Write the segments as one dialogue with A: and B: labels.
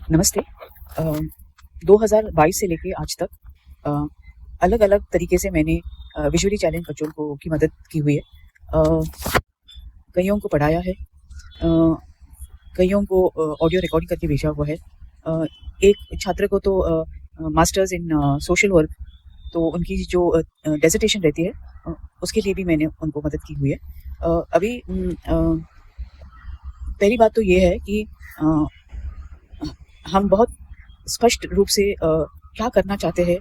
A: नमस्ते। 2022 से लेके आज तक अलग अलग तरीके से मैंने विजुअली चैलेंज बच्चों को की मदद की हुई है। कईयों को पढ़ाया है, कईयों को ऑडियो रिकॉर्डिंग करके भेजा हुआ है। एक छात्र को तो मास्टर्स इन सोशल वर्क, तो उनकी जो डेजर्टेशन रहती है उसके लिए भी मैंने उनको मदद की हुई है। अभी पहली बात तो ये है कि हम बहुत स्पष्ट रूप से क्या करना चाहते हैं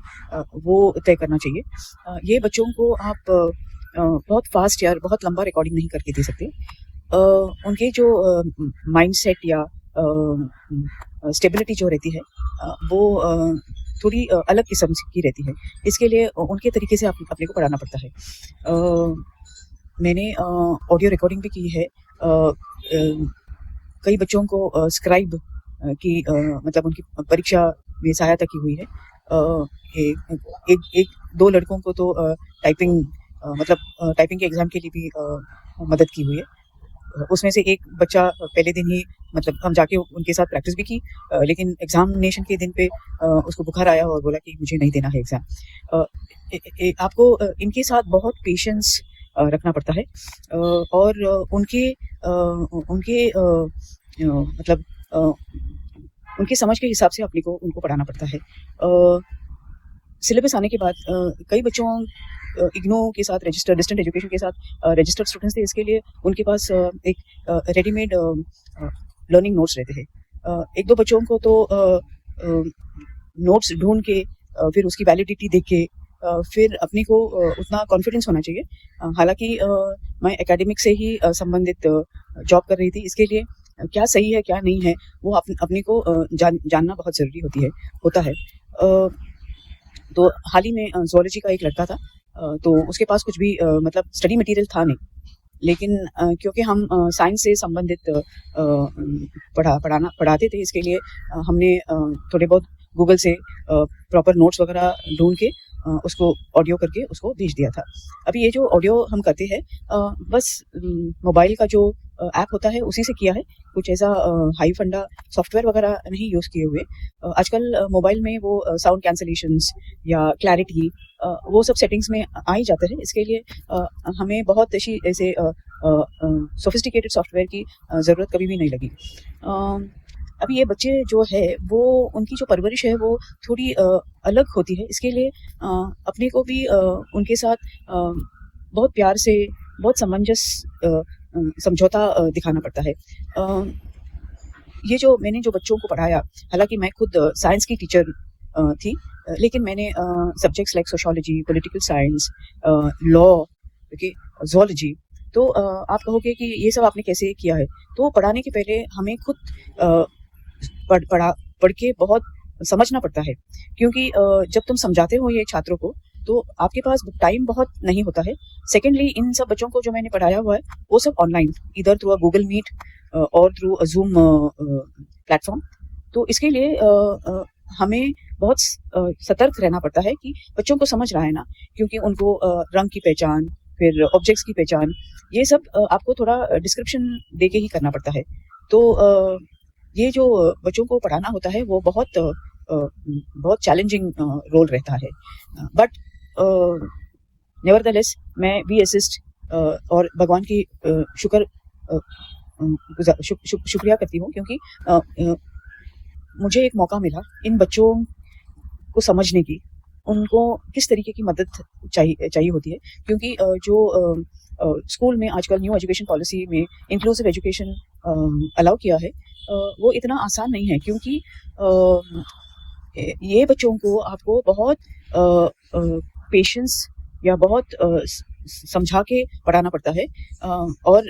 A: वो तय करना चाहिए। ये बच्चों को आप बहुत फास्ट या बहुत लंबा रिकॉर्डिंग नहीं करके दे सकते। उनके जो माइंडसेट या स्टेबिलिटी जो रहती है वो थोड़ी अलग किस्म की रहती है। इसके लिए उनके तरीके से अपने को पढ़ाना पड़ता है। मैंने ऑडियो रिकॉर्डिंग भी की है। कई बच्चों को स्क्राइब की मतलब उनकी परीक्षा में सहायता की हुई है। एक दो लड़कों को तो टाइपिंग मतलब टाइपिंग के एग्ज़ाम के लिए भी मदद की हुई है। उसमें से एक बच्चा पहले दिन ही मतलब हम जाके उनके साथ प्रैक्टिस भी की, लेकिन एग्ज़ामिनेशन के दिन पे उसको बुखार आया और बोला कि मुझे नहीं देना है एग्ज़ाम। आपको इनके साथ बहुत पेशेंस रखना पड़ता है और उनके मतलब उनकी समझ के हिसाब से अपने को उनको पढ़ाना पड़ता है। सिलेबस आने के बाद कई बच्चों इग्नो के साथ रजिस्टर डिस्टेंट एजुकेशन के साथ रजिस्टर्ड स्टूडेंट्स थे। इसके लिए उनके पास एक रेडीमेड लर्निंग नोट्स रहते हैं। एक दो बच्चों को तो नोट्स ढूंढ के फिर उसकी वैलिडिटी देख के फिर अपने को उतना कॉन्फिडेंस होना चाहिए। हालांकि मैं एकेडमिक से ही संबंधित जॉब कर रही थी। इसके लिए क्या सही है क्या नहीं है वो अपने को जानना बहुत ज़रूरी होता है। तो हाल ही में ज़ूलॉजी का एक लड़का था, तो उसके पास कुछ भी मतलब स्टडी मटेरियल था नहीं, लेकिन क्योंकि हम साइंस से संबंधित पढ़ाते थे, इसके लिए हमने थोड़े बहुत गूगल से प्रॉपर नोट्स वगैरह ढूंढ के उसको ऑडियो करके उसको भेज दिया था। अभी ये जो ऑडियो हम करते हैं बस मोबाइल का जो ऐप होता है उसी से किया है। कुछ ऐसा हाई फंडा सॉफ्टवेयर वगैरह नहीं यूज़ किए हुए। आजकल मोबाइल में वो साउंड कैंसलेशंस या क्लैरिटी वो सब सेटिंग्स में आ ही जाते हैं। इसके लिए हमें बहुत ऐसे सोफिस्टिकेटेड सॉफ्टवेयर की ज़रूरत कभी भी नहीं लगी। अभी ये बच्चे जो है वो उनकी जो परवरिश है वो थोड़ी अलग होती है। इसके लिए अपने को भी उनके साथ बहुत प्यार से बहुत समझौता दिखाना पड़ता है। ये जो मैंने जो बच्चों को पढ़ाया, हालांकि मैं खुद साइंस की टीचर थी, लेकिन मैंने subjects like sociology, political science, law, zoology, तो आप कहोगे कि ये सब आपने कैसे किया है। तो पढ़ाने के पहले हमें खुद पढ़ के बहुत समझना पड़ता है, क्योंकि जब तुम समझाते हो ये छात्रों को तो आपके पास टाइम बहुत नहीं होता है। सेकेंडली, इन सब बच्चों को जो मैंने पढ़ाया हुआ है वो सब ऑनलाइन, इधर थ्रू गूगल मीट और थ्रू जूम प्लेटफॉर्म। तो इसके लिए हमें बहुत सतर्क रहना पड़ता है कि बच्चों को समझ रहा है ना, क्योंकि उनको रंग की पहचान, फिर ऑब्जेक्ट्स की पहचान, ये सब आपको थोड़ा डिस्क्रिप्शन दे के ही करना पड़ता है। तो ये जो बच्चों को पढ़ाना होता है वो बहुत चैलेंजिंग रोल रहता है। बट नेवरदलेस मैं वी असिस्ट और भगवान की शुक्रिया करती हूँ, क्योंकि मुझे एक मौका मिला इन बच्चों को समझने की, उनको किस तरीके की मदद चाहिए होती है। क्योंकि जो स्कूल में आजकल न्यू एजुकेशन पॉलिसी में इंक्लूसिव एजुकेशन अलाउ किया है, वो इतना आसान नहीं है, क्योंकि ये बच्चों को आपको बहुत पेशेंस या बहुत समझा के पढ़ाना पड़ता है। और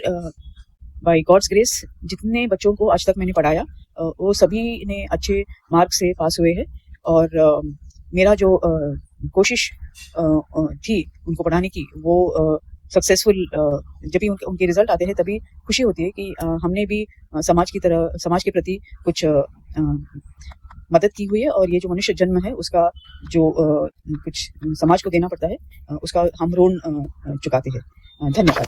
A: बाय गॉड्स ग्रेस जितने बच्चों को आज तक मैंने पढ़ाया वो सभी ने अच्छे मार्क से पास हुए हैं। और मेरा जो कोशिश थी उनको पढ़ाने की वो सक्सेसफुल, जब भी उनके रिजल्ट आते हैं तभी खुशी होती है कि हमने भी समाज के प्रति कुछ मदद की हुई है। और ये जो मनुष्य जन्म है उसका जो कुछ समाज को देना पड़ता है उसका हम ऋण चुकाते हैं। धन्यवाद।